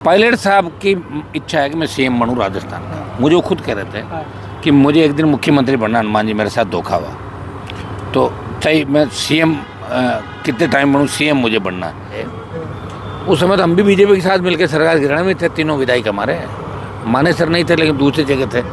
Pilot साहब की इच्छा है कि मैं सीएम बनूं राजस्थान का। मुझे वो खुद कह रहे थे कि मुझे एक दिन मुख्यमंत्री बनना, हनुमान जी मेरे साथ धोखा हुआ तो चाहे मैं सीएम कितने टाइम बनूं, सीएम मुझे बनना है। उस समय तो हम भी बीजेपी के साथ मिलकर सरकार गिराने में थे, तीनों विधायक हमारे मानेसर नहीं थे लेकिन दूसरी जगह थे।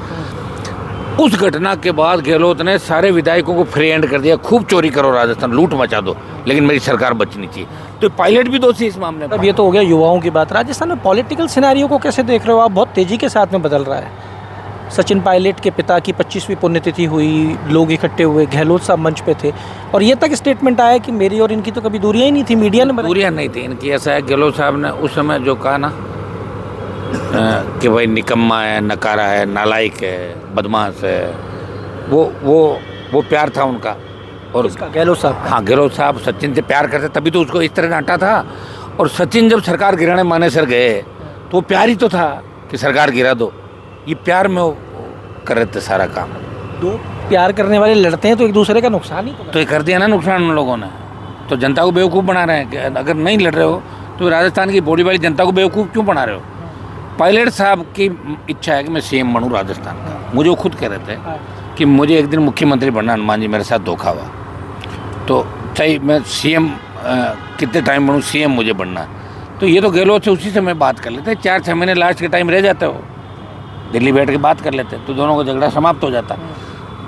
उस घटना के बाद गहलोत ने सारे विधायकों को फ्री हैंड कर दिया, खूब चोरी करो राजस्थान, लूट मचा दो, लेकिन मेरी सरकार बचनी चाहिए। तो पायलट भी दोषी इस मामले में। अब ये तो हो गया युवाओं की बात। राजस्थान में पॉलिटिकल सिनेरियो को कैसे देख रहे हो आप? बहुत तेजी के साथ में बदल रहा है। सचिन पायलट के पिता की 25वीं पुण्यतिथि हुई, लोग इकट्ठे हुए, गहलोत साहब मंच पे थे और ये तक स्टेटमेंट आया कि मेरी और इनकी तो कभी दूरियां ही नहीं थी, मीडिया ने दूरियां नहीं थी इनकी। ऐसा है गहलोत साहब ने उस समय जो कहा ना कि भाई निकम्मा है, नकारा है, नालायक है, बदमाश है, वो प्यार था उनका। और गहलोत साहब, हाँ, गहलोत साहब सचिन से प्यार करते तभी तो उसको इस तरह डांटा था। और सचिन जब सरकार गिराने मानेसर गए तो वो प्यार ही तो था कि सरकार गिरा दो, ये प्यार में वो कर रहे थे सारा काम। दो प्यार करने वाले लड़ते हैं तो एक दूसरे का नुकसान ही तो ये कर दिया ना नुकसान उन लोगों ने। तो जनता को बेवकूफ़ बना रहे हैं कि अगर नहीं लड़ रहे हो तो राजस्थान की बॉडी वाली जनता को बेवकूफ़ क्यों बना रहे हो। पायलट साहब की इच्छा है कि मैं सीएम बनूं राजस्थान का। मुझे वो खुद कह रहे थे कि मुझे एक दिन मुख्यमंत्री बनना, हनुमान जी मेरे साथ धोखा हुआ तो चाहे मैं सीएम कितने टाइम बनूं, सीएम मुझे बनना। तो ये तो गहलोत से उसी समय बात कर लेते, 4-6 महीने लास्ट के टाइम रह जाते हो, दिल्ली बैठ के बात कर लेते तो दोनों का झगड़ा समाप्त हो जाता।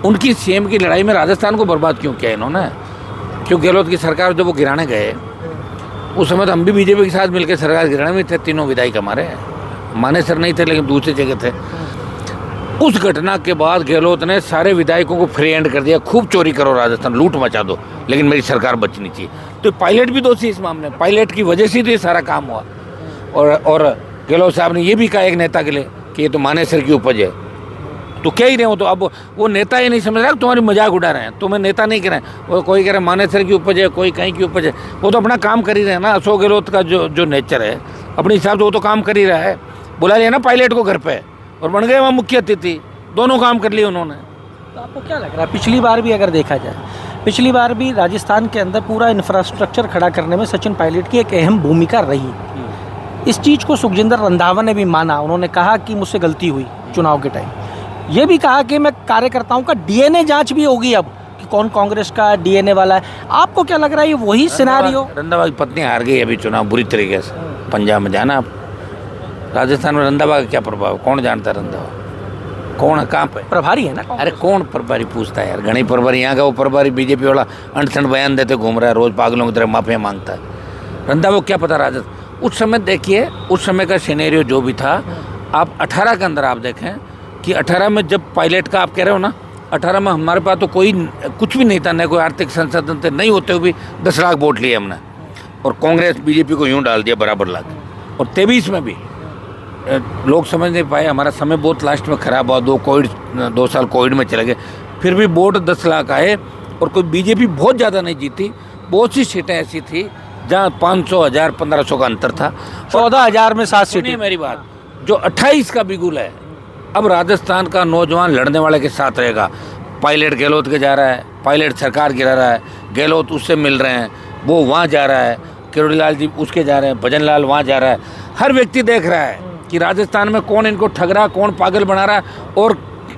उनकी सीएम की लड़ाई में राजस्थान को बर्बाद क्यों किया इन्होंने? क्यों गहलोत की सरकार जब वो गिराने गए उस समय तो हम भी बीजेपी के साथ मिलकर सरकार गिराने में थे, तीनों विधायक हमारे मानेसर नहीं थे लेकिन दूसरी जगह थे। उस घटना के बाद गहलोत ने सारे विधायकों को फ्री हैंड कर दिया, खूब चोरी करो राजस्थान, लूट मचा दो, लेकिन मेरी सरकार बचनी चाहिए। तो पायलट भी दोषी इस मामले में। पायलट की वजह से तो ये सारा काम हुआ। और गहलोत साहब ने ये भी कहा एक नेता के लिए कि ये तो मानेसर की उपज है। तो क्या ही रहे हो, तो अब वो नेता ही नहीं समझ रहा, तुम्हारी मजाक उड़ा रहे हैं, तुम्हें नेता नहीं कह रहे हैं। वो कोई कह रहे हैं मानेसर की उपज है, कोई कहीं की उपज है। वो तो अपना काम कर ही रहे हैं ना। अशोक गहलोत का जो नेचर है अपने हिसाब से वो तो काम कर ही रहा है। बुला लिया ना पायलट को घर पे और बन गए वहाँ मुख्य अतिथि, दोनों काम कर लिए उन्होंने। तो आपको क्या लग रहा है, पिछली बार भी अगर देखा जाए, पिछली बार भी राजस्थान के अंदर पूरा इंफ्रास्ट्रक्चर खड़ा करने में सचिन पायलट की एक अहम भूमिका रही। इस चीज़ को सुखजिंदर रंधावा ने भी माना। उन्होंने कहा कि मुझसे गलती हुई चुनाव के टाइम। ये भी कहा कि मैं कार्यकर्ताओं का डीएनए जांच भी होगी अब कि कौन कांग्रेस का डीएनए वाला है। आपको क्या लग रहा है ये वही सिनेरियो? रंधावा की पत्नी हार गई अभी चुनाव बुरी तरीके से पंजाब में। जाना आप राजस्थान में रंधावा का क्या प्रभाव, कौन जानता है रंधावा कौन है, कहाँ पे प्रभारी है ना? अरे कौन प्रभारी पूछता है यार, घनी प्रभारी। यहाँ का वो प्रभारी बीजेपी वाला अनशन बयान देते घूम रहा है, रोज पागलों की तरह माफिया मांगता है। रंधावा को क्या पता राजस्थान उस समय। देखिए उस समय का सिनेरियो जो भी था, आप 18 के अंदर आप देखें कि 18 में जब पायलट का आप कह रहे हो ना, 18 में हमारे पास तो कोई कुछ भी नहीं था, न कोई आर्थिक संसाधन थे, नहीं होते हुए भी 10 लाख वोट लिए हमने और कांग्रेस बीजेपी को यूं डाल दिया बराबर लाख। और 23 में भी लोग समझ नहीं पाए, हमारा समय बहुत लास्ट में खराब हुआ, 2 साल कोविड में चले गए, फिर भी वोट 10 लाख आए और कोई बीजेपी बहुत ज़्यादा नहीं जीती। बहुत सी सीटें ऐसी थी जहाँ 500, 1000, 1500 का अंतर था। 14,000 में 7 सीटें। मेरी बात जो 28 का बिगुल है, अब राजस्थान का नौजवान लड़ने वाले के साथ रहेगा। पायलट गहलोत के जा रहा है, पायलट सरकार गिरा रहा है, गहलोत उससे मिल रहे हैं, वो वहाँ जा रहा है, किरोड़ी लाल जी उसके जा रहे हैं, भजन लाल वहाँ जा रहा है। हर व्यक्ति देख रहा है कि राजस्थान में कौन इनको ठग रहा है, कौन पागल बना रहा है और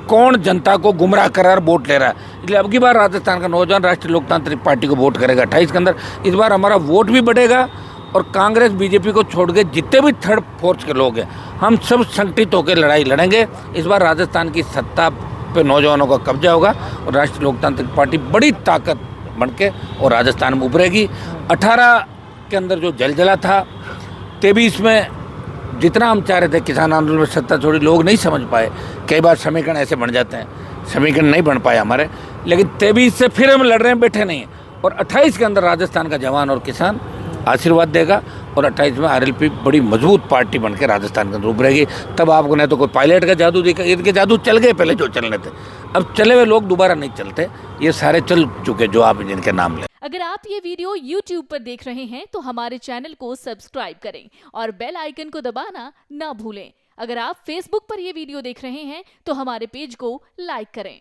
कौन जनता को गुमराह कर रहा है, वोट ले रहा है। इसलिए अब की बार राजस्थान का नौजवान राष्ट्रीय लोकतांत्रिक पार्टी को वोट करेगा 28 के अंदर। इस बार हमारा वोट भी बढ़ेगा और कांग्रेस बीजेपी को छोड़ के जितने भी थर्ड फोर्थ के लोग हैं हम सब संगठित होकर लड़ाई लड़ेंगे। इस बार राजस्थान की सत्ता पे नौजवानों का कब्जा होगा और राष्ट्रीय लोकतांत्रिक पार्टी बड़ी ताकत बन के और राजस्थान में उभरेगी। 18 के अंदर जो जलजला था, 23 में जितना हम चाह रहे थे किसान आंदोलन में सत्ता छोड़ी, लोग नहीं समझ पाए। कई बार समीकरण ऐसे बन जाते हैं, समीकरण नहीं बन पाए हमारे, लेकिन 23 से फिर हम लड़ रहे हैं, बैठे नहीं हैं। और 28 के अंदर राजस्थान का जवान और किसान आशीर्वाद देगा और 28 में आरएलपी बड़ी मजबूत पार्टी बनकर राजस्थान के अंदर उभरेगी। तब आपको नहीं तो कोई पायलट का जादू दिखा, इनके जादू चल गए पहले जो चलने थे, अब चले हुए लोग दोबारा नहीं चलते, ये सारे चल चुके जो आप जिनके नाम ले। अगर आप ये वीडियो YouTube पर देख रहे हैं तो हमारे चैनल को सब्सक्राइब करें और बेल आइकन को दबाना ना भूलें। अगर आप Facebook पर ये वीडियो देख रहे हैं तो हमारे पेज को लाइक करें।